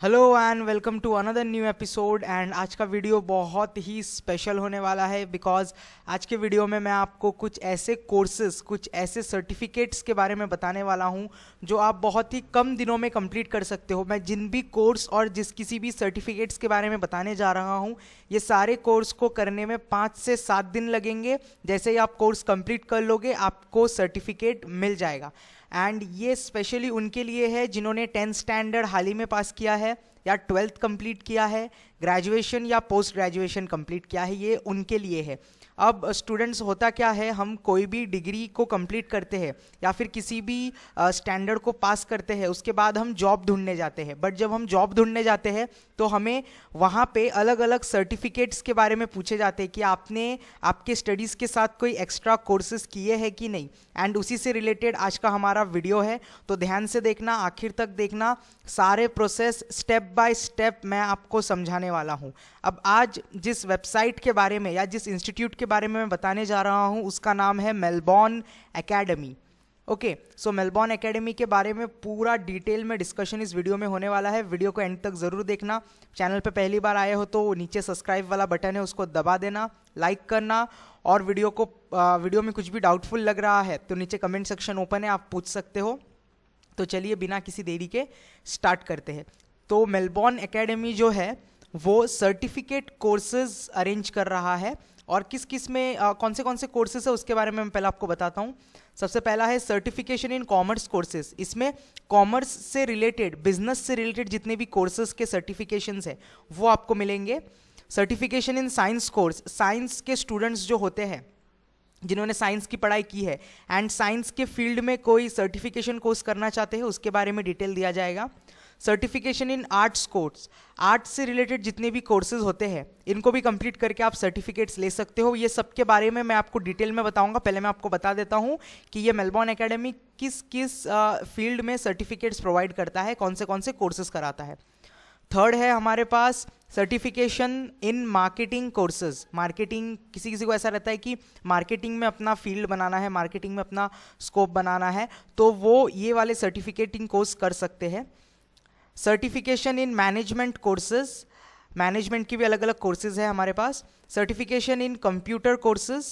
Hello and welcome to another new episode. And आज का video बहुत ही स्पेशल होने वाला है बिकॉज आज के वीडियो में मैं आपको कुछ ऐसे कोर्सेज, कुछ ऐसे सर्टिफिकेट्स के बारे में बताने वाला हूं जो आप बहुत ही कम दिनों में कंप्लीट कर सकते हो। मैं जिन भी कोर्स और किसी भी सर्टिफिकेट्स के बारे में बताने जा रहा हूं, ये सारे कोर्स को करने में 5 से 7 दिन लगेंगे। जैसे ही आप कोर्स कंप्लीट कर लोगे आपको सर्टिफिकेट मिल जाएगा। एंड ये स्पेशली उनके लिए है जिन्होंने 10th स्टैंडर्ड हाल ही में पास किया है या 12th कंप्लीट किया है, ग्रेजुएशन या पोस्ट ग्रेजुएशन कंप्लीट किया है, ये उनके लिए है। अब स्टूडेंट्स, होता क्या है, हम कोई भी डिग्री को कंप्लीट करते हैं या फिर किसी भी स्टैंडर्ड को पास करते हैं, उसके बाद हम जॉब ढूंढने जाते हैं। बट जब हम जॉब ढूंढने जाते हैं तो हमें वहाँ पे अलग अलग सर्टिफिकेट्स के बारे में पूछे जाते हैं कि आपने आपके स्टडीज़ के साथ कोई एक्स्ट्रा कोर्सेज किए हैं कि नहीं। एंड उसी से रिलेटेड आज का हमारा वीडियो है, तो ध्यान से देखना, आखिर तक देखना। सारे प्रोसेस स्टेप बाय स्टेप मैं आपको समझाने वाला हूँ। अब आज जिस वेबसाइट के बारे में या जिस इंस्टीट्यूट के बारे में मैं बताने जा रहा हूँ उसका नाम है मेलबॉर्न एकेडमी। ओके, सो मेलबॉर्न एकेडमी के बारे में पूरा डिटेल में डिस्कशन इस वीडियो में होने वाला है। वीडियो को एंड तक ज़रूर देखना। चैनल पे पहली बार आए हो तो नीचे सब्सक्राइब वाला बटन है, उसको दबा देना, लाइक करना। और वीडियो में कुछ भी डाउटफुल लग रहा है तो नीचे कमेंट सेक्शन ओपन है, आप पूछ सकते हो। तो चलिए बिना किसी देरी के स्टार्ट करते हैं। तो मेलबॉर्न एकेडमी जो है वो सर्टिफिकेट कोर्सेज अरेंज कर रहा है। और किस किस में कौन से कोर्सेज है उसके बारे में मैं पहले आपको बताता हूँ। सबसे पहला है सर्टिफिकेशन इन कॉमर्स कोर्सेज। इसमें कॉमर्स से रिलेटेड, बिजनेस से रिलेटेड जितने भी कोर्सेज के सर्टिफिकेशंस है वो आपको मिलेंगे। Certification in science course, science के स्टूडेंट्स जो होते हैं जिन्होंने साइंस की पढ़ाई की है एंड साइंस के फील्ड में कोई सर्टिफिकेशन कोर्स करना चाहते हैं उसके बारे में डिटेल दिया जाएगा। Certification in arts course, arts से रिलेटेड जितने भी कोर्सेज होते हैं इनको भी कंप्लीट करके आप सर्टिफिकेट्स ले सकते हो। ये सब के बारे में मैं आपको डिटेल में बताऊंगा। पहले मैं आपको बता देता हूँ कि ये मेलबॉर्न एकेडमी किस किस फील्ड में सर्टिफिकेट्स प्रोवाइड करता है, कौन से कोर्सेज कराता है। थर्ड है हमारे पास certification in marketing courses. Marketing, किसी किसी को ऐसा रहता है कि मार्केटिंग में अपना फील्ड बनाना है, मार्केटिंग में अपना स्कोप बनाना है, तो वो ये वाले सर्टिफिकेटिंग कोर्स कर सकते हैं। Certification in management courses, management की भी अलग अलग कोर्सेज है हमारे पास। Certification in computer courses,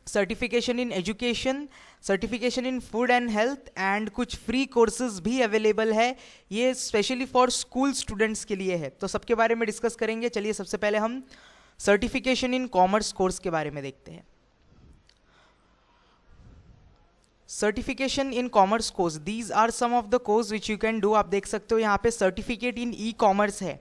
certification in education, certification in food and health and कुछ फ्री कोर्सेज भी अवेलेबल है। ये स्पेशली फॉर स्कूल स्टूडेंट्स के लिए है, तो सबके बारे में डिस्कस करेंगे। चलिए सबसे पहले हम सर्टिफिकेशन इन कॉमर्स कोर्स के बारे में देखते हैं। Certification in commerce course, these are some of the course which you can do. आप देख सकते हो यहाँ पे सर्टिफिकेट इन ई कॉमर्स है।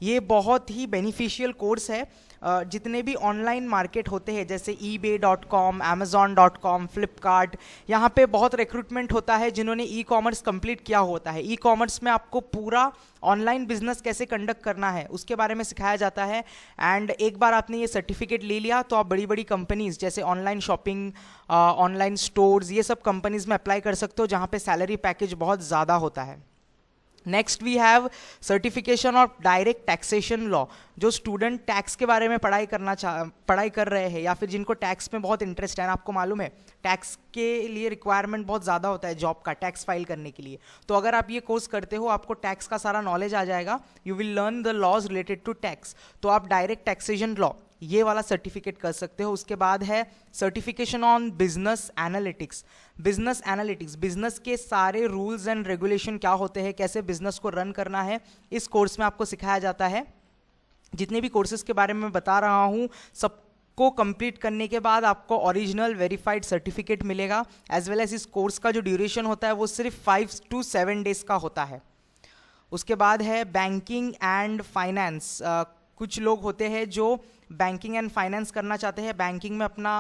ये बहुत ही बेनिफिशियल कोर्स है। जितने भी ऑनलाइन मार्केट होते हैं जैसे eBay.com, Amazon.com, फ्लिपकार्ट, यहाँ पे बहुत रिक्रूटमेंट होता है जिन्होंने ई कॉमर्स कंप्लीट किया होता है। ई कॉमर्स में आपको पूरा ऑनलाइन बिजनेस कैसे कंडक्ट करना है उसके बारे में सिखाया जाता है। एंड एक बार आपने ये सर्टिफिकेट ले लिया तो आप बड़ी बड़ी कंपनीज जैसे ऑनलाइन शॉपिंग, ऑनलाइन स्टोर्स, ये सब कंपनीज में अप्लाई कर सकते हो जहाँ पे सैलरी पैकेज बहुत ज़्यादा होता है। Next we have certification of direct taxation law. जो स्टूडेंट टैक्स के बारे में पढ़ाई कर रहे हैं या फिर जिनको टैक्स में बहुत इंटरेस्ट है, आपको मालूम है टैक्स के लिए रिक्वायरमेंट बहुत ज़्यादा होता है जॉब का, टैक्स फाइल करने के लिए। तो अगर आप ये कोर्स करते हो आपको टैक्स का सारा नॉलेज आ जाएगा। You will learn the laws related to tax. तो आप डायरेक्ट टैक्सेशन लॉ ये वाला सर्टिफिकेट कर सकते हो। उसके बाद है certification on business analytics. Business analytics, business के सारे रूल्स एंड रेगुलेशन क्या होते हैं, कैसे बिजनेस को रन करना है, इस कोर्स में आपको सिखाया जाता है। जितने भी कोर्सेज के बारे में बता रहा हूँ सबको कंप्लीट करने के बाद आपको ओरिजिनल वेरीफाइड सर्टिफिकेट मिलेगा। एज वेल एज इस कोर्स का जो ड्यूरेशन होता है वो सिर्फ 5 to 7 डेज का होता है। उसके बाद है बैंकिंग एंड फाइनेंस। कुछ लोग होते हैं जो बैंकिंग एंड फाइनेंस करना चाहते हैं, बैंकिंग में अपना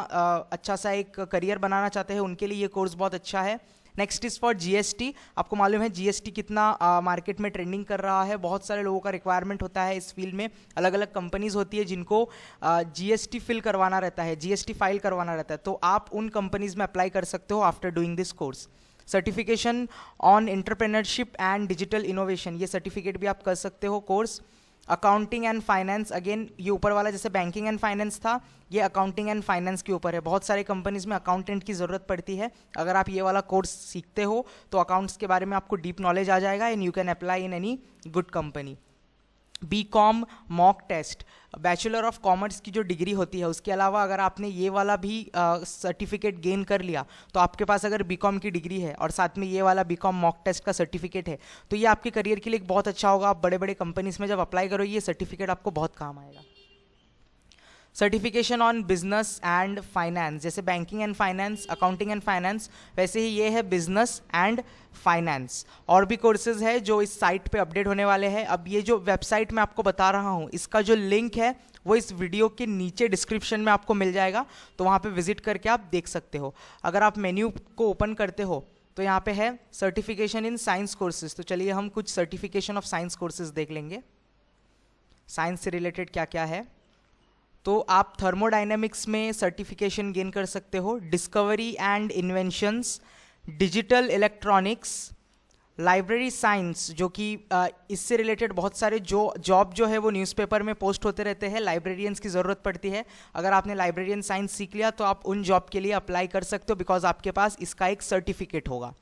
अच्छा सा एक करियर बनाना चाहते हैं, उनके लिए ये कोर्स बहुत अच्छा है। Next is for GST. आपको मालूम है जीएसटी कितना मार्केट में ट्रेंडिंग कर रहा है, बहुत सारे लोगों का रिक्वायरमेंट होता है इस फील्ड में। अलग अलग कंपनीज होती है जिनको जीएसटी फिल करवाना रहता है, जीएसटी फाइल करवाना रहता है, तो आप उन कंपनीज में अप्लाई कर सकते हो after doing this course. Certification on entrepreneurship and digital innovation, ये सर्टिफिकेट भी आप कर सकते हो course. Accounting and finance, again ये ऊपर वाला जैसे बैंकिंग एंड फाइनेंस था, ये अकाउंटिंग एंड फाइनेंस के ऊपर है। बहुत सारे कंपनीज में अकाउंटेंट की ज़रूरत पड़ती है। अगर आप ये वाला कोर्स सीखते हो तो अकाउंट्स के बारे में आपको डीप नॉलेज आ जाएगा and you can apply in any good company. BCom mock test, bachelor of commerce की जो डिग्री होती है उसके अलावा अगर आपने ये वाला भी सर्टिफिकेट गेन कर लिया, तो आपके पास अगर बीकॉम की डिग्री है और साथ में ये वाला बीकॉम मॉक टेस्ट का सर्टिफिकेट है, तो ये आपके करियर के लिए बहुत अच्छा होगा। आप बड़े बड़े कंपनीज में जब अप्लाई करो ये सर्टिफिकेट आपको बहुत काम आएगा। Certification on business and finance, जैसे banking and finance, accounting and finance, वैसे ही ये है बिजनेस एंड फाइनेंस। और भी कोर्सेज है जो इस साइट पे अपडेट होने वाले हैं। अब ये जो वेबसाइट मैं आपको बता रहा हूँ इसका जो लिंक है वो इस वीडियो के नीचे डिस्क्रिप्शन में आपको मिल जाएगा, तो वहाँ पे विजिट करके आप देख सकते हो। अगर आप मेन्यू को ओपन करते हो तो यहाँ पे है सर्टिफिकेशन इन साइंस कोर्सेज। तो चलिए हम कुछ सर्टिफिकेशन ऑफ साइंस कोर्सेज देख लेंगे, साइंस से रिलेटेड क्या क्या है। तो आप थर्मोडायनेमिक्स में सर्टिफिकेशन गेन कर सकते हो, discovery and inventions, digital electronics, library science, जो कि इससे रिलेटेड बहुत सारे जॉब जो है वो न्यूज़पेपर में पोस्ट होते रहते हैं, लाइब्रेरियंस की ज़रूरत पड़ती है। अगर आपने लाइब्रेरियन साइंस सीख लिया तो आप उन जॉब के लिए अप्लाई कर सकते हो बिकॉज आपके पास इसका एक सर्टिफिकेट होगा।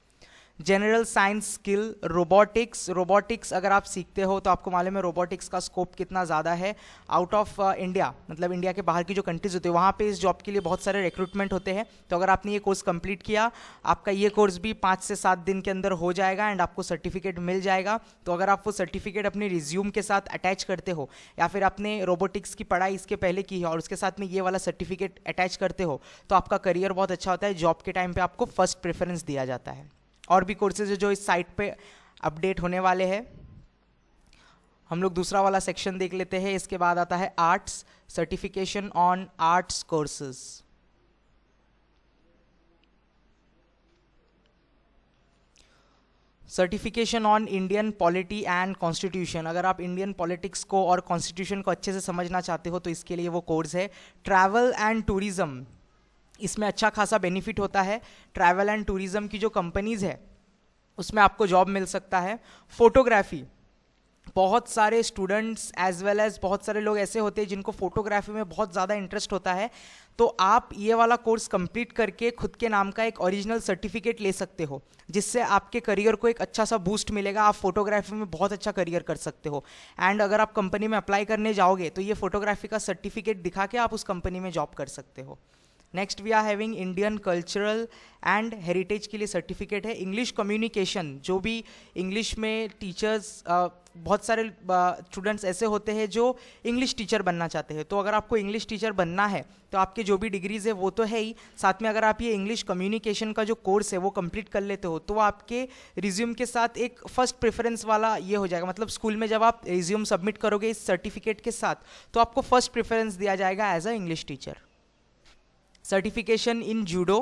जनरल साइंस स्किल, रोबोटिक्स अगर आप सीखते हो तो आपको मालूम है रोबोटिक्स का स्कोप कितना ज़्यादा है। आउट ऑफ इंडिया, मतलब इंडिया के बाहर की जो कंट्रीज होती है वहाँ पे इस जॉब के लिए बहुत सारे रिक्रूटमेंट होते हैं। तो अगर आपने ये कोर्स कंप्लीट किया, आपका ये कोर्स भी 5 से 7 दिन के अंदर हो जाएगा एंड आपको सर्टिफिकेट मिल जाएगा। तो अगर आप वो सर्टिफिकेट अपने रिज्यूम के साथ अटैच करते हो या फिर आपने रोबोटिक्स की पढ़ाई इसके पहले की है और उसके साथ में ये वाला सर्टिफिकेट अटैच करते हो तो आपका करियर बहुत अच्छा होता है। जॉब के टाइम पे आपको फर्स्ट प्रेफरेंस दिया जाता है। और भी कोर्सेज जो इस साइट पे अपडेट होने वाले हैं। हम लोग दूसरा वाला सेक्शन देख लेते हैं। इसके बाद आता है arts, certification on arts courses. Certification on Indian polity and constitution, अगर आप इंडियन पॉलिटिक्स को और कॉन्स्टिट्यूशन को अच्छे से समझना चाहते हो तो इसके लिए वो कोर्स है। ट्रैवल एंड टूरिज्म, इसमें अच्छा खासा बेनिफिट होता है। ट्रैवल एंड टूरिज्म की जो कंपनीज है उसमें आपको जॉब मिल सकता है। फोटोग्राफी, बहुत सारे स्टूडेंट्स एज वेल एज बहुत सारे लोग ऐसे होते हैं जिनको फोटोग्राफी में बहुत ज़्यादा इंटरेस्ट होता है, तो आप ये वाला कोर्स कंप्लीट करके खुद के नाम का एक ओरिजिनल सर्टिफिकेट ले सकते हो, जिससे आपके करियर को एक अच्छा सा बूस्ट मिलेगा। आप फोटोग्राफी में बहुत अच्छा करियर कर सकते हो एंड अगर आप कंपनी में अप्लाई करने जाओगे तो ये फोटोग्राफी का सर्टिफिकेट दिखा के आप उस कंपनी में जॉब कर सकते हो। Next we are having Indian cultural and heritage के लिए सर्टिफिकेट है। इंग्लिश कम्युनिकेशन, जो भी इंग्लिश में टीचर्स, बहुत सारे स्टूडेंट्स ऐसे होते हैं जो इंग्लिश टीचर बनना चाहते हैं, तो अगर आपको इंग्लिश टीचर बनना है तो आपके जो भी डिग्रीज है वो तो है ही, साथ में अगर आप ये इंग्लिश कम्युनिकेशन का जो कोर्स है वो कंप्लीट कर लेते हो तो आपके रिज्यूम के साथ एक फर्स्ट प्रेफरेंस वाला ये हो जाएगा। मतलब स्कूल में जब आप रिज्यूम सबमिट करोगे इस सर्टिफिकेट के साथ तो आपको फर्स्ट प्रेफरेंस दिया जाएगा as a English teacher. Certification in judo,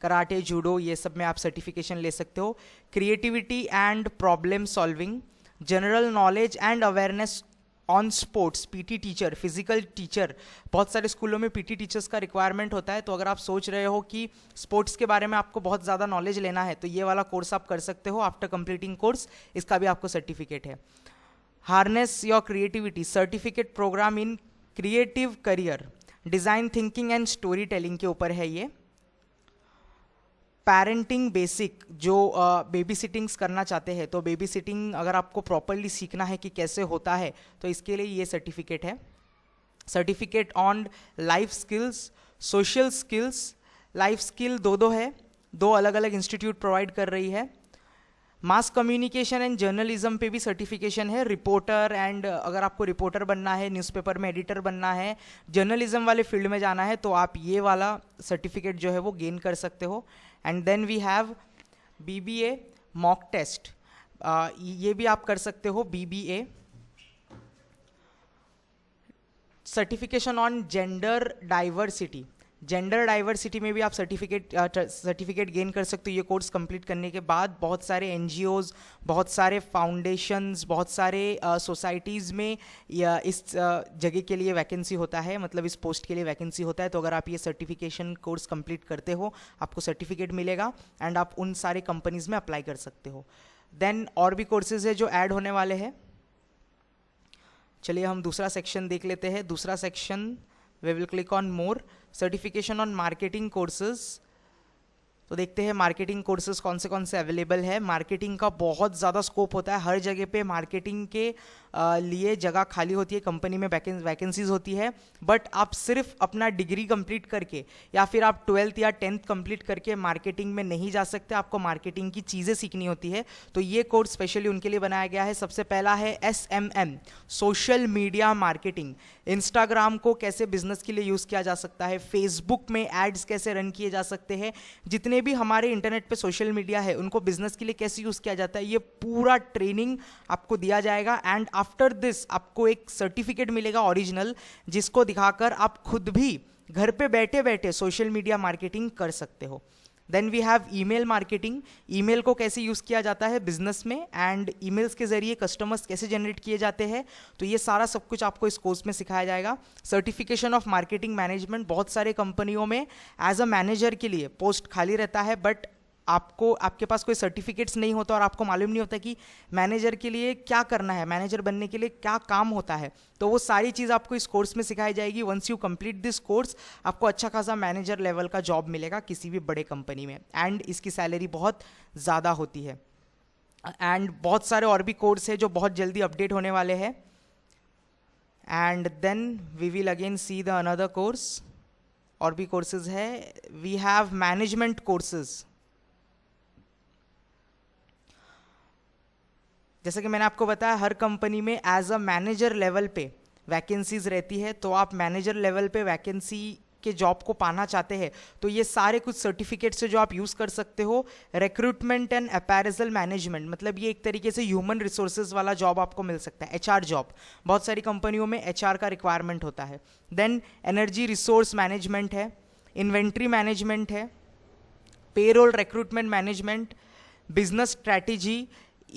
karate, judo, ये सब में आप सर्टिफिकेशन ले सकते हो। Creativity and problem solving, general knowledge and awareness on sports, PT teacher, physical teacher, बहुत सारे स्कूलों में पीटी टीचर्स का रिक्वायरमेंट होता है। तो अगर आप सोच रहे हो कि स्पोर्ट्स के बारे में आपको बहुत ज़्यादा नॉलेज लेना है तो ये वाला कोर्स आप कर सकते हो। आफ्टर कंप्लीटिंग कोर्स इसका भी आपको सर्टिफिकेट है। Harness your creativity, certificate programme in creative career, design thinking and story telling के ऊपर है ये। पेरेंटिंग बेसिक, जो बेबी सिटिंग्स करना चाहते हैं तो बेबी सिटिंग अगर आपको प्रॉपरली सीखना है कि कैसे होता है तो इसके लिए ये सर्टिफिकेट है। Certificate on life skills, social skills, life skill दो है, 2 अलग अलग इंस्टीट्यूट प्रोवाइड कर रही है। मास कम्युनिकेशन एंड जर्नलिज्म पे भी सर्टिफिकेशन है। रिपोर्टर एंड, अगर आपको रिपोर्टर बनना है, न्यूज़पेपर में एडिटर बनना है, जर्नलिज्म वाले फील्ड में जाना है तो आप ये वाला सर्टिफिकेट जो है वो गेन कर सकते हो। And then we have BBA mock test, ये भी आप कर सकते हो। BBA certification on gender diversity, gender diversity में भी आप सर्टिफिकेट गेन कर सकते हो। ये कोर्स कंप्लीट करने के बाद बहुत सारे NGOs, बहुत सारे फाउंडेशंस, बहुत सारे सोसाइटीज़ में इस जगह के लिए वैकेंसी होता है, मतलब इस पोस्ट के लिए वैकेंसी होता है। तो अगर आप ये सर्टिफिकेशन कोर्स कंप्लीट करते हो आपको सर्टिफिकेट मिलेगा एंड आप उन सारे कंपनीज़ में अप्लाई कर सकते हो। देन और भी कोर्सेज है जो ऐड होने वाले हैं। चलिए हम दूसरा सेक्शन देख लेते हैं। दूसरा section we will click on more, certification on marketing courses. तो देखते हैं मार्केटिंग कोर्सेज कौन से अवेलेबल है। मार्केटिंग का बहुत ज़्यादा स्कोप होता है, हर जगह पे मार्केटिंग के लिए जगह खाली होती है, कंपनी में वैकेंसीज होती है। बट आप सिर्फ अपना डिग्री कंप्लीट करके या फिर आप 12th या 10th कंप्लीट करके मार्केटिंग में नहीं जा सकते, आपको मार्केटिंग की चीज़ें सीखनी होती है। तो ये कोर्स स्पेशली उनके लिए बनाया गया है। सबसे पहला है SMM, social media marketing. Instagram को कैसे बिजनेस के लिए यूज़ किया जा सकता है, फेसबुक में एड्स कैसे रन किए जा सकते हैं, जितने भी हमारे इंटरनेट पे सोशल मीडिया है उनको बिजनेस के लिए कैसे यूज़ किया जाता है, ये पूरा ट्रेनिंग आपको दिया जाएगा। एंड आफ्टर दिस आपको एक सर्टिफिकेट मिलेगा ओरिजिनल, जिसको दिखाकर आप खुद भी घर पे बैठे बैठे सोशल मीडिया मार्केटिंग कर सकते हो। Then we have email marketing. Email को कैसे यूज़ किया जाता है बिजनेस में, एंड ईमेल्स के जरिए कस्टमर्स कैसे जनरेट किए जाते हैं, तो ये सारा सब कुछ आपको इस कोर्स में सिखाया जाएगा। सर्टिफिकेशन ऑफ मार्केटिंग मैनेजमेंट, बहुत सारे कंपनियों में एज अ मैनेजर के लिए पोस्ट खाली रहता है, बट आपके पास कोई सर्टिफिकेट्स नहीं होता और आपको मालूम नहीं होता कि मैनेजर के लिए क्या करना है, मैनेजर बनने के लिए क्या काम होता है। तो वो सारी चीज़ आपको इस कोर्स में सिखाई जाएगी। Once you complete this course आपको अच्छा खासा मैनेजर लेवल का जॉब मिलेगा किसी भी बड़े कंपनी में, एंड इसकी सैलरी बहुत ज़्यादा होती है। एंड बहुत सारे और भी कोर्स है जो बहुत जल्दी अपडेट होने वाले हैं। And then we will again see the another course. और भी कोर्सेज है। We have management courses. जैसे कि मैंने आपको बताया, हर कंपनी में एज अ मैनेजर लेवल पे वैकेंसीज रहती है। तो आप मैनेजर लेवल पे वैकेंसी के जॉब को पाना चाहते हैं तो ये सारे कुछ सर्टिफिकेट्स है जो आप यूज़ कर सकते हो। रिक्रूटमेंट एंड अपैरेजल मैनेजमेंट, मतलब ये एक तरीके से ह्यूमन रिसोर्सेज वाला जॉब आपको मिल सकता है, HR जॉब। बहुत सारी कंपनियों में HR का रिक्वायरमेंट होता है। देन एनर्जी रिसोर्स मैनेजमेंट है, इन्वेंट्री मैनेजमेंट है, payroll recruitment management, business strategy.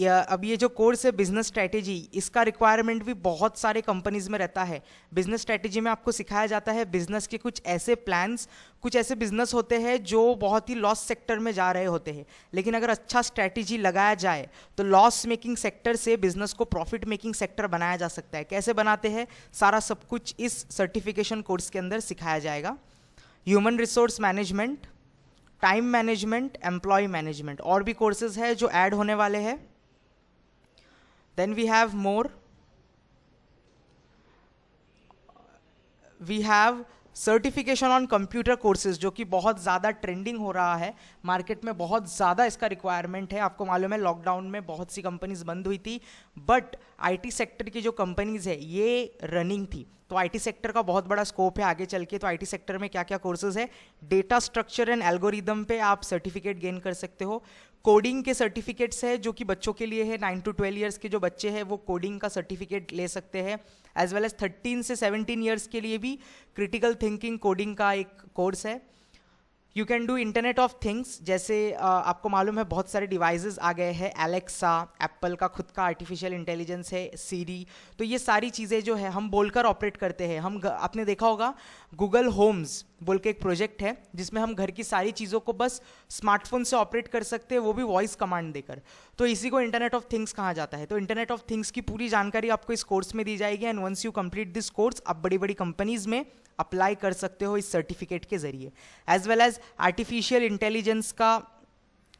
अब ये जो कोर्स है बिजनेस स्ट्रैटेजी, इसका रिक्वायरमेंट भी बहुत सारे कंपनीज में रहता है। बिजनेस स्ट्रैटेजी में आपको सिखाया जाता है बिजनेस के कुछ ऐसे प्लान्स, कुछ ऐसे बिजनेस होते हैं जो बहुत ही लॉस सेक्टर में जा रहे होते हैं, लेकिन अगर अच्छा स्ट्रैटेजी लगाया जाए तो लॉस मेकिंग सेक्टर से बिजनेस को प्रॉफिट मेकिंग सेक्टर बनाया जा सकता है। कैसे बनाते हैं, सारा सब कुछ इस सर्टिफिकेशन कोर्स के अंदर सिखाया जाएगा। Human resource management, time management, employee management, और भी कोर्सेज है जो ऐड होने वाले हैं। Then we have more. We have certification on computer courses, जो कि बहुत ज़्यादा ट्रेंडिंग हो रहा है मार्केट में, बहुत ज़्यादा इसका रिक्वायरमेंट है। आपको मालूम है लॉकडाउन में बहुत सी कंपनीज बंद हुई थी, बट IT सेक्टर की जो कंपनीज है ये रनिंग थी। तो IT सेक्टर का बहुत बड़ा स्कोप है आगे चल के। तो IT सेक्टर में क्या क्या कोर्सेज है, डेटा स्ट्रक्चर एंड एल्गोरिदम पे आप सर्टिफिकेट गेन कर सकते हो। कोडिंग के सर्टिफिकेट्स है जो कि बच्चों के लिए है, 9 to 12 ईयर्स के जो बच्चे हैं वो कोडिंग का सर्टिफिकेट ले सकते हैं। एज वेल एज 13 से 17 ईयर्स के लिए भी क्रिटिकल थिंकिंग कोडिंग का एक कोर्स है। You can do internet of things, जैसे आपको मालूम है बहुत सारे डिवाइसेस आ गए हैं, एलेक्सा, एप्पल का खुद का आर्टिफिशियल इंटेलिजेंस है, सीरी। तो ये सारी चीज़ें जो है हम बोलकर ऑपरेट करते हैं। आपने देखा होगा गूगल होम्स बोल के एक प्रोजेक्ट है जिसमें हम घर की सारी चीज़ों को बस स्मार्टफोन से ऑपरेट कर सकते हैं, वो भी वॉइस कमांड देकर। तो इसी को इंटरनेट ऑफ थिंग्स कहा जाता है। तो इंटरनेट ऑफ थिंग्स की पूरी जानकारी आपको इस कोर्स में दी जाएगी। And once you complete this course आप बड़ी बड़ी कंपनीज में अप्लाई कर सकते हो इस सर्टिफिकेट के जरिए। As well as artificial intelligence का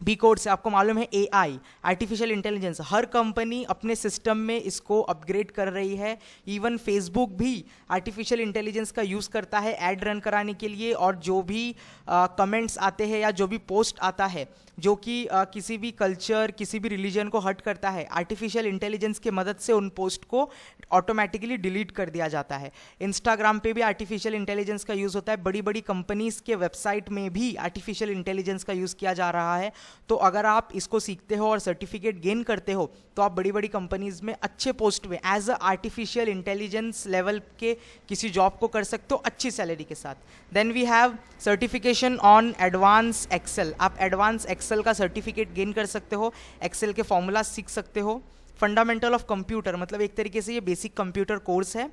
भी कोर्स है। आपको मालूम है AI, आर्टिफिशियल इंटेलिजेंस, हर कंपनी अपने सिस्टम में इसको अपग्रेड कर रही है। इवन फेसबुक भी आर्टिफिशियल इंटेलिजेंस का यूज़ करता है ऐड रन कराने के लिए, और जो भी कमेंट्स आते हैं या जो भी पोस्ट आता है जो कि किसी भी कल्चर, किसी भी रिलीजन को हर्ट करता है, आर्टिफिशियल इंटेलिजेंस की मदद से उन पोस्ट को ऑटोमेटिकली डिलीट कर दिया जाता है। इंस्टाग्राम पे भी आर्टिफिशियल इंटेलिजेंस का यूज़ होता है। बड़ी बड़ी कंपनीज़ के वेबसाइट में भी आर्टिफिशियल इंटेलिजेंस का यूज़ किया जा रहा है। तो अगर आप इसको सीखते हो और सर्टिफिकेट गेन करते हो तो आप बड़ी बड़ी कंपनीज़ में अच्छे पोस्ट में as a artificial intelligence level के किसी जॉब को कर सकते हो अच्छी सैलरी के साथ। Then we have certification on advance Excel. आप एडवांस एक्सेल का सर्टिफिकेट गेन कर सकते हो, एक्सेल के फॉर्मूला सीख सकते हो। फंडामेंटल ऑफ कंप्यूटर, मतलब एक तरीके से ये बेसिक कंप्यूटर कोर्स है।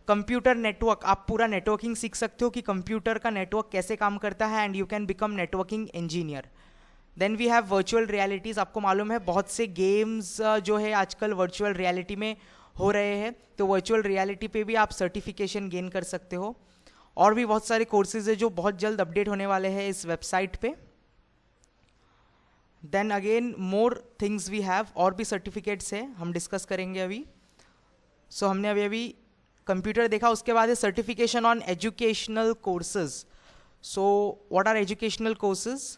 कंप्यूटर नेटवर्क, आप पूरा नेटवर्किंग सीख सकते हो कि कंप्यूटर का नेटवर्क कैसे काम करता है, and you can become networking engineer. Then we have virtual realities. आपको मालूम है बहुत से गेम्स जो है आजकल वर्चुअल रियलिटी में हो रहे हैं, तो वर्चुअल रियलिटी पे भी आप सर्टिफिकेशन गेन कर सकते हो। और भी बहुत सारे कोर्सेज है जो बहुत जल्द अपडेट होने वाले हैं इस वेबसाइट पे। Then again more things we have, और भी सर्टिफिकेट्स है, हम डिस्कस करेंगे अभी। सो हमने अभी कंप्यूटर देखा, उसके बाद है certification on educational courses. So what are educational courses?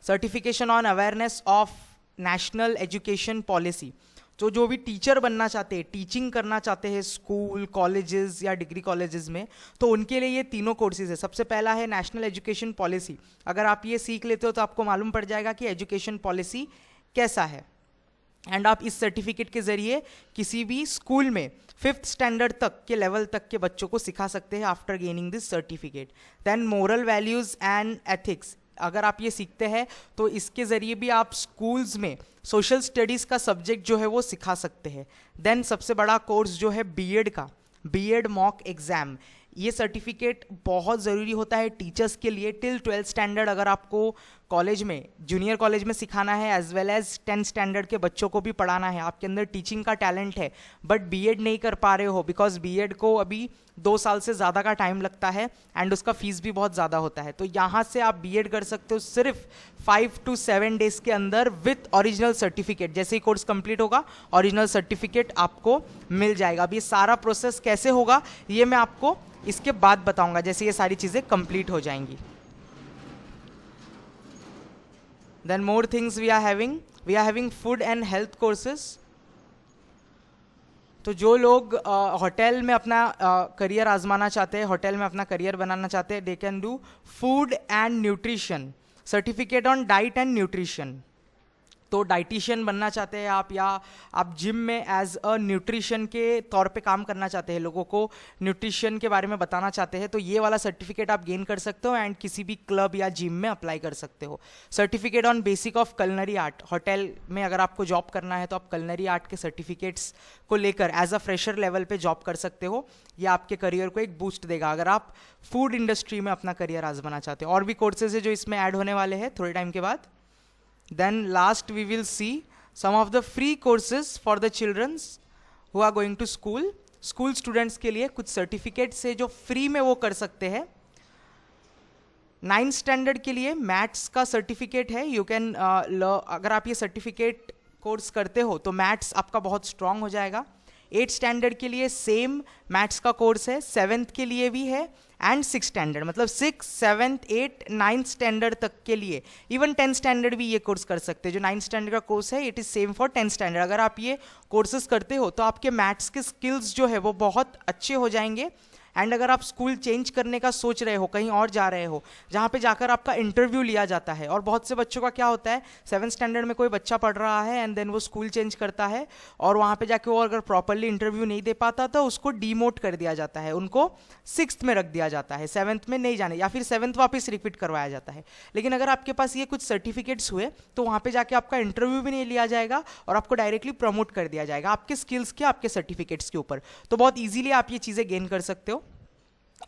Certification on awareness of national education policy. तो जो भी टीचर बनना चाहते हैं, टीचिंग करना चाहते हैं स्कूल, कॉलेजेस या डिग्री कॉलेजेस में, तो उनके लिए ये तीनों कोर्सेज है। सबसे पहला है नेशनल एजुकेशन पॉलिसी। अगर आप ये सीख लेते हो तो आपको मालूम पड़ जाएगा कि एजुकेशन पॉलिसी कैसा है, एंड आप इस सर्टिफिकेट के ज़रिए किसी भी स्कूल में 5th स्टैंडर्ड तक के लेवल तक के बच्चों को सिखा सकते हैं after gaining this certificate. Then moral values and ethics. अगर आप ये सीखते हैं तो इसके ज़रिए भी आप स्कूल्स में सोशल स्टडीज़ का सब्जेक्ट जो है वो सिखा सकते हैं। देन सबसे बड़ा कोर्स जो है बीएड का, बीएड मॉक एग्ज़ाम। ये सर्टिफिकेट बहुत ज़रूरी होता है टीचर्स के लिए टिल 12th स्टैंडर्ड। अगर आपको कॉलेज में, जूनियर कॉलेज में सिखाना है as well as 10th standard के बच्चों को भी पढ़ाना है, आपके अंदर टीचिंग का टैलेंट है बट बीएड नहीं कर पा रहे हो बिकॉज बीएड को अभी 2 साल से ज़्यादा का टाइम लगता है एंड उसका फीस भी बहुत ज़्यादा होता है, तो यहाँ से आप बीएड कर सकते हो सिर्फ 5 to 7 डेज के अंदर विथ ओरिजिनल सर्टिफिकेट। जैसे ही कोर्स कंप्लीट होगा ओरिजिनल सर्टिफिकेट आपको मिल जाएगा। अब ये सारा प्रोसेस कैसे होगा ये मैं आपको इसके बाद बताऊंगा, जैसे ये सारी चीज़ें कंप्लीट हो जाएंगी। Then more things we are having food and health courses. तो जो लोग होटल में अपना करियर आजमाना चाहते हैं, होटल में अपना करियर बनाना चाहते हैं, they can do food and nutrition, certificate on diet and nutrition. तो डाइटिशियन बनना चाहते हैं आप, या आप जिम में एज अ न्यूट्रिशन के तौर पे काम करना चाहते हैं, लोगों को न्यूट्रिशन के बारे में बताना चाहते हैं, तो ये वाला सर्टिफिकेट आप गेन कर सकते हो एंड किसी भी क्लब या जिम में अप्लाई कर सकते हो। Certificate on basic of culinary art. Hotel में अगर आपको जॉब करना है तो आप कलनरी आर्ट के सर्टिफिकेट्स को लेकर एज अ फ्रेशर लेवल पे जॉब कर सकते हो। ये आपके करियर को एक बूस्ट देगा अगर आप फूड इंडस्ट्री में अपना करियर आजमाना चाहते हो। और भी कोर्सेज है जो इसमें ऐड होने वाले हैं थोड़े टाइम के बाद। Then last we will see some of the free courses for the children who are going to school. School students के लिए कुछ सर्टिफिकेट्स है जो फ्री में वो कर सकते हैं। 9th स्टैंडर्ड के लिए मैथ्स का सर्टिफिकेट है। यू कैन अगर आप ये सर्टिफिकेट कोर्स करते हो तो मैथ्स आपका बहुत स्ट्रांग हो जाएगा। 8th स्टैंडर्ड के लिए सेम मैथ्स का कोर्स है, 7th के लिए भी है एंड 6th स्टैंडर्ड, मतलब 6th, 7th, 8th, 9th standard तक के लिए। इवन 10th स्टैंडर्ड भी ये कोर्स कर सकते हैं। जो 9th स्टैंडर्ड का कोर्स है it is same for 10th standard. अगर आप ये कोर्सेज करते हो तो आपके मैथ्स के स्किल्स जो है वो बहुत अच्छे हो जाएंगे। एंड अगर आप स्कूल चेंज करने का सोच रहे हो, कहीं और जा रहे हो जहाँ पे जाकर आपका इंटरव्यू लिया जाता है, और बहुत से बच्चों का क्या होता है 7th स्टैंडर्ड में कोई बच्चा पढ़ रहा है एंड देन वो स्कूल चेंज करता है और वहाँ पे जाके वो अगर प्रॉपरली इंटरव्यू नहीं दे पाता तो उसको डीमोट कर दिया जाता है, उनको 6th में रख दिया जाता है, 7th में नहीं जाने, या फिर 7th वापस रिपीट करवाया जाता है। लेकिन अगर आपके पास ये कुछ सर्टिफिकेट्स हुए तो वहाँ पे जाके आपका इंटरव्यू भी नहीं लिया जाएगा और आपको डायरेक्टली प्रमोट कर दिया जाएगा आपके स्किल्स के, आपके सर्टिफिकेट्स के ऊपर। तो बहुत ईजिली आप ये चीज़ें गेन कर सकते हो।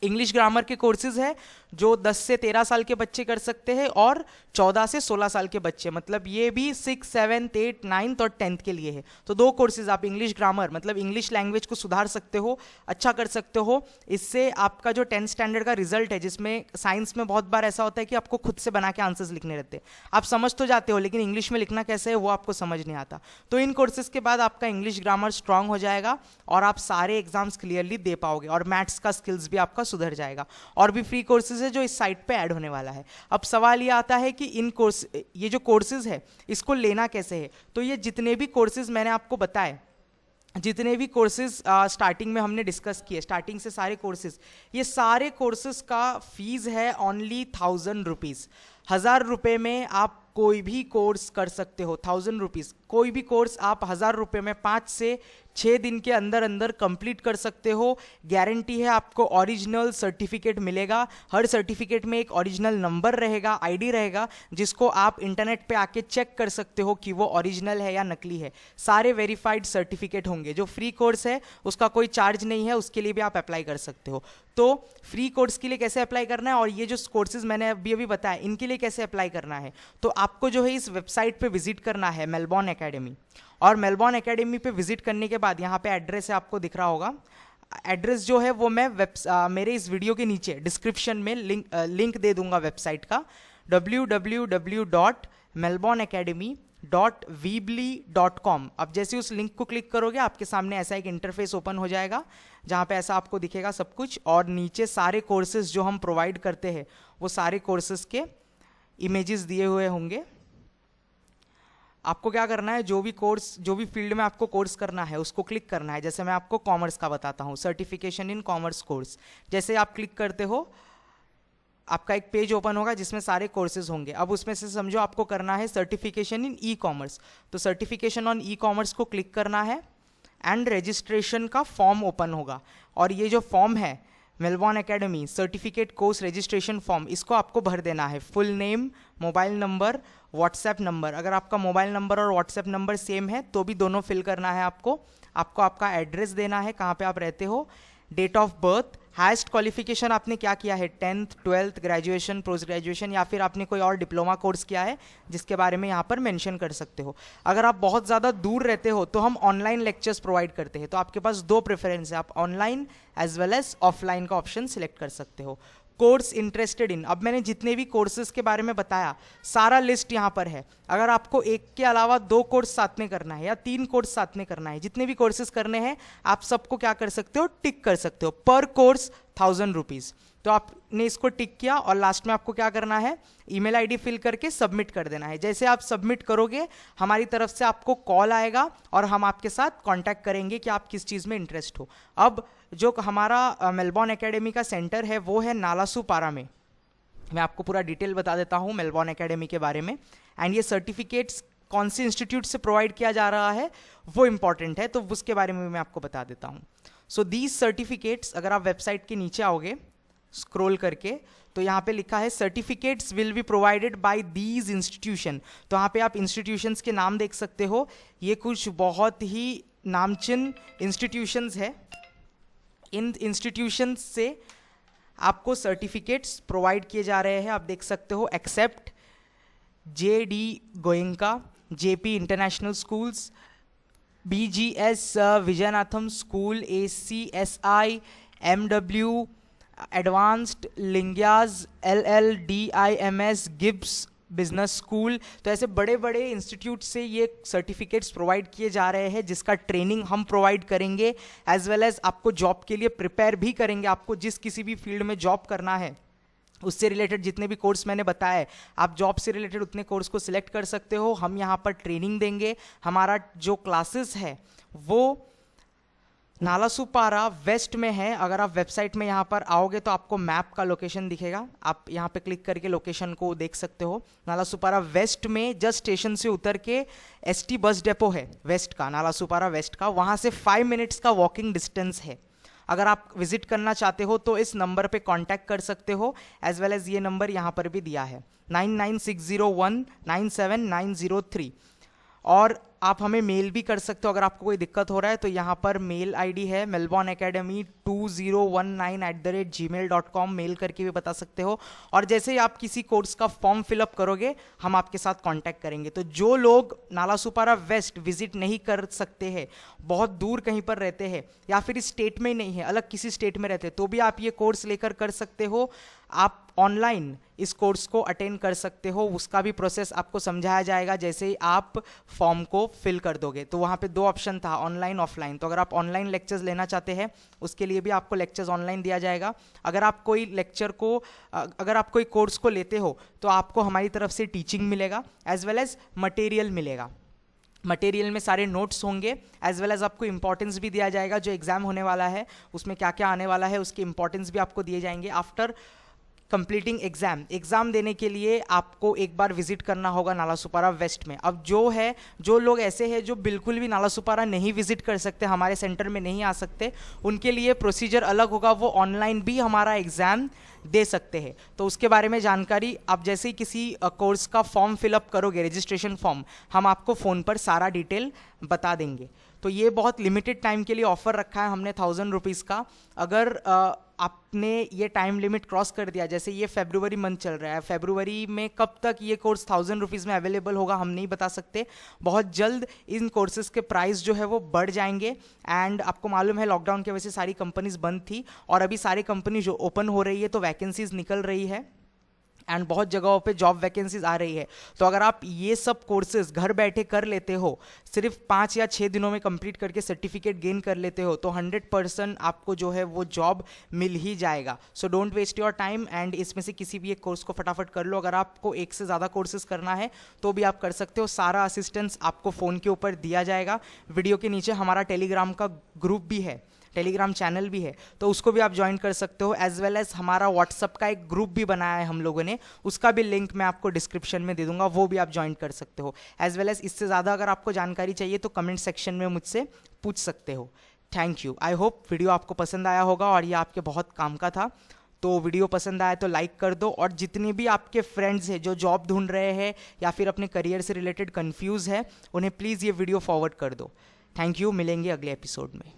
इंग्लिश ग्रामर के कोर्सेज है जो 10 से 13 साल के बच्चे कर सकते हैं और 14 से 16 साल के बच्चे, मतलब ये भी 6, 7, 8, 9 और 10th के लिए है। तो 2 कोर्सेज आप इंग्लिश ग्रामर मतलब इंग्लिश लैंग्वेज को सुधार सकते हो, अच्छा कर सकते हो। इससे आपका जो 10th स्टैंडर्ड का रिजल्ट है, जिसमें साइंस में बहुत बार ऐसा होता है कि आपको खुद से बना के आंसर्स लिखने रहते हैं, आप समझ तो जाते हो लेकिन इंग्लिश में लिखना कैसे है वो आपको समझ नहीं आता। तो इन कोर्सेज के बाद आपका इंग्लिश ग्रामर स्ट्रांग हो जाएगा और आप सारे एग्जाम्स क्लियरली दे पाओगे और मैथ्स का स्किल्स भी आपका सुधर जाएगा। और भी फ्री कोर्सेज है जो इस साइट पे ऐड होने वाला है। अब सवाल ये आता है कि ये जो कोर्सेज है इसको लेना कैसे है। तो ये जितने भी कोर्सेज मैंने आपको बताए, जितने भी कोर्सेज स्टार्टिंग में हमने डिस्कस किए, स्टार्टिंग से सारे कोर्सेज, ये सारे कोर्सेज का फीस है ओनली 1000 रुपीज़। 1000 रुपये में आप कोई भी कोर्स कर सकते हो। 1000 रुपीज़, कोई भी कोर्स आप 1000 रुपये में 5 से 6 दिन के अंदर अंदर कंप्लीट कर सकते हो। गारंटी है आपको ओरिजिनल सर्टिफिकेट मिलेगा। हर सर्टिफिकेट में एक ओरिजिनल नंबर रहेगा, आईडी रहेगा, जिसको आप इंटरनेट पे आके चेक कर सकते हो कि वो ओरिजिनल है या नकली है। सारे वेरीफाइड सर्टिफिकेट होंगे। जो फ्री कोर्स है उसका कोई चार्ज नहीं है, उसके लिए भी आप अप्लाई कर सकते हो। तो फ्री कोर्स के लिए कैसे अप्लाई करना है और ये जो कोर्सेज मैंने अभी अभी बताया इनके लिए कैसे अप्लाई करना है, तो आपको जो है इस वेबसाइट पे विजिट करना है, मेलबॉर्न एकेडमी। और मेलबॉर्न एकेडमी पे विजिट करने के बाद यहाँ पे एड्रेस है, आपको दिख रहा होगा। एड्रेस जो है वो मैं मेरे इस वीडियो के नीचे डिस्क्रिप्शन में लिंक दे दूंगा वेबसाइट का, www.melbourneacademy.weebly.com। अब जैसे उस लिंक को क्लिक करोगे आपके सामने ऐसा एक इंटरफेस ओपन हो जाएगा, जहाँ पे ऐसा आपको दिखेगा सब कुछ, और नीचे सारे कोर्सेज जो हम प्रोवाइड करते हैं वो सारे कोर्सेज के इमेजेस दिए हुए होंगे। आपको क्या करना है, जो भी फील्ड में आपको कोर्स करना है उसको क्लिक करना है। जैसे मैं आपको कॉमर्स का बताता हूँ, सर्टिफिकेशन इन कॉमर्स कोर्स। जैसे आप क्लिक करते हो आपका एक पेज ओपन होगा जिसमें सारे कोर्सेज होंगे। अब उसमें से समझो आपको करना है सर्टिफिकेशन इन ई कॉमर्स, तो सर्टिफिकेशन ऑन ई कॉमर्स को क्लिक करना है एंड रजिस्ट्रेशन का फॉर्म ओपन होगा। और ये जो फॉर्म है Melbourne academy certificate course registration form, इसको आपको भर देना है। Full name, mobile number, WhatsApp number. अगर आपका मोबाइल नंबर और व्हाट्सएप नंबर सेम है तो भी दोनों फिल करना है आपको। आपका एड्रेस देना है, कहाँ पे आप रहते हो, date of birth, highest qualification आपने क्या किया है, 10th 12th graduation, post graduation, या फिर आपने कोई और डिप्लोमा कोर्स किया है जिसके बारे में यहाँ पर मेंशन कर सकते हो। अगर आप बहुत ज़्यादा दूर रहते हो तो हम ऑनलाइन लेक्चर्स प्रोवाइड करते हैं, तो आपके पास दो प्रेफरेंस है, आप online as well as offline का ऑप्शन सिलेक्ट कर सकते हो। कोर्स इंटरेस्टेड इन, अब मैंने जितने भी कोर्सेज के बारे में बताया सारा लिस्ट यहाँ पर है। अगर आपको एक के अलावा 2 कोर्स साथ में करना है या 3 कोर्स साथ में करना है, जितने भी कोर्सेज करने हैं आप सबको क्या कर सकते हो, टिक कर सकते हो। पर कोर्स 1000 रुपीज़। तो आपने इसको टिक किया और लास्ट में आपको क्या करना है, ईमेल आईडी फिल करके सबमिट कर देना है। जैसे आप सबमिट करोगे हमारी तरफ से आपको कॉल आएगा और हम आपके साथ कांटेक्ट करेंगे कि आप किस चीज़ में इंटरेस्ट हो। अब जो हमारा मेलबॉर्न एकेडमी का सेंटर है वो है नालासोपारा में। मैं आपको पूरा डिटेल बता देता हूँ मेलबॉर्न एकेडमी के बारे में। एंड ये सर्टिफिकेट्स कौन से इंस्टीट्यूट से प्रोवाइड किया जा रहा है वो इंपॉर्टेंट है, तो उसके बारे में मैं आपको बता देता हूँ। सो दीज सर्टिफिकेट्स, अगर आप वेबसाइट के नीचे आओगे स्क्रॉल करके तो यहाँ पे लिखा है certificates will be provided by these institution. तो यहाँ पे आप इंस्टीट्यूशंस के नाम देख सकते हो। ये कुछ बहुत ही नामचीन इंस्टीट्यूशंस है। इन इंस्टीट्यूशंस से आपको सर्टिफिकेट्स प्रोवाइड किए जा रहे हैं। आप देख सकते हो except JD Goenka, JP international schools, BGS Vijayanatham school, ACSI, MW advanced, Lingayas, LLDIMS, Gibbs business school. तो ऐसे बड़े बड़े इंस्टीट्यूट से ये सर्टिफिकेट्स प्रोवाइड किए जा रहे हैं जिसका ट्रेनिंग हम प्रोवाइड करेंगे, एज वेल एज आपको जॉब के लिए प्रिपेयर भी करेंगे। आपको जिस किसी भी फील्ड में जॉब करना है उससे रिलेटेड जितने भी कोर्स मैंने बताए, आप जॉब से रिलेटेड उतने कोर्स को सिलेक्ट कर सकते हो। हम यहाँ पर ट्रेनिंग देंगे। हमारा जो क्लासेस है वो नालासोपारा वेस्ट में है। अगर आप वेबसाइट में यहाँ पर आओगे तो आपको मैप का लोकेशन दिखेगा, आप यहाँ पे क्लिक करके लोकेशन को देख सकते हो। नालासोपारा वेस्ट में जस्ट स्टेशन से उतर के ST बस डेपो है वेस्ट का, नालासोपारा वेस्ट का, वहाँ से 5 मिनट्स का वॉकिंग डिस्टेंस है। अगर आप विजिट करना चाहते हो तो इस नंबर पे कांटेक्ट कर सकते हो, एज वेल एज ये नंबर यहाँ पर भी दिया है 9960197993। और आप हमें मेल भी कर सकते हो अगर आपको कोई दिक्कत हो रहा है। तो यहाँ पर मेल आईडी है melbourneacademy2019@gmail.com, मेल करके भी बता सकते हो। और जैसे ही आप किसी कोर्स का फॉर्म फिलअप करोगे हम आपके साथ कांटेक्ट करेंगे। तो जो लोग नालासोपारा वेस्ट विजिट नहीं कर सकते हैं, बहुत दूर कहीं पर रहते हैं या फिर इस स्टेट में ही नहीं है, अलग किसी स्टेट में रहते हैं, तो भी आप ये कोर्स लेकर कर सकते हो। आप ऑनलाइन इस कोर्स को अटेंड कर सकते हो, उसका भी प्रोसेस आपको समझाया जाएगा जैसे ही आप फॉर्म को फिल कर दोगे। तो वहाँ पे 2 ऑप्शन था, ऑनलाइन ऑफलाइन। तो अगर आप ऑनलाइन लेक्चर्स लेना चाहते हैं उसके लिए भी आपको लेक्चर्स ऑनलाइन दिया जाएगा। अगर आप कोई कोर्स को लेते हो तो आपको हमारी तरफ से टीचिंग मिलेगा, एज वेल एज मटेरियल मिलेगा। मटेरियल में सारे नोट्स होंगे, एज वेल एज आपको इंपॉर्टेंस भी दिया जाएगा। जो एग्जाम होने वाला है उसमें क्या क्या आने वाला है उसके इंपॉर्टेंस भी आपको दिए जाएंगे। आफ्टर कंप्लीटिंग एग्ज़ाम देने के लिए आपको एक बार विजिट करना होगा नालासोपारा वेस्ट में। अब जो लोग ऐसे हैं जो बिल्कुल भी नालासोपारा नहीं विजिट कर सकते, हमारे सेंटर में नहीं आ सकते, उनके लिए प्रोसीजर अलग होगा, वो ऑनलाइन भी हमारा एग्ज़ाम दे सकते हैं। तो उसके बारे में जानकारी आप जैसे ही किसी कोर्स का फॉर्म फिलअप करोगे, रजिस्ट्रेशन फॉर्म, हम आपको फ़ोन पर सारा डिटेल बता देंगे। तो ये बहुत लिमिटेड टाइम के लिए ऑफ़र रखा है हमने 1000 रुपीज़ का। अगर आपने ये टाइम लिमिट क्रॉस कर दिया, जैसे ये फरवरी मंथ चल रहा है, फरवरी में कब तक ये कोर्स 1000 रुपीज़ में अवेलेबल होगा हम नहीं बता सकते। बहुत जल्द इन कोर्सेज़ के प्राइस जो है वो बढ़ जाएंगे। एंड आपको मालूम है लॉकडाउन की वजह से सारी कंपनीज बंद थी और अभी सारी कंपनी जो ओपन हो रही है तो वैकेंसीज निकल रही है एंड बहुत जगहों पे जॉब वैकेंसीज आ रही है। तो अगर आप ये सब कोर्सेज घर बैठे कर लेते हो, सिर्फ 5 या 6 दिनों में कंप्लीट करके सर्टिफिकेट गेन कर लेते हो, तो 100% आपको जो है वो जॉब मिल ही जाएगा। So don't waste your time and इसमें से किसी भी एक कोर्स को फटाफट कर लो। अगर आपको एक से ज़्यादा कोर्सेज करना है तो भी आप कर सकते हो, सारा असिस्टेंस आपको फ़ोन के ऊपर दिया जाएगा। वीडियो के नीचे हमारा टेलीग्राम का ग्रुप भी है, टेलीग्राम चैनल भी है, तो उसको भी आप ज्वाइन कर सकते हो। एज वेल एज हमारा व्हाट्सअप का एक ग्रुप भी बनाया है हम लोगों ने, उसका भी लिंक मैं आपको डिस्क्रिप्शन में दे दूंगा, वो भी आप ज्वाइन कर सकते हो। एज वेल एज इससे ज़्यादा अगर आपको जानकारी चाहिए तो कमेंट सेक्शन में मुझसे पूछ सकते हो। Thank you. I hope video आपको पसंद आया होगा और ये आपके बहुत काम का था। तो वीडियो पसंद आया तो लाइक कर दो, और जितने भी आपके फ्रेंड्स हैं जो जॉब ढूंढ रहे हैं या फिर अपने करियर से रिलेटेड कन्फ्यूज़ है, उन्हें प्लीज़ ये वीडियो फॉरवर्ड कर दो। Thank you. मिलेंगे अगले एपिसोड में।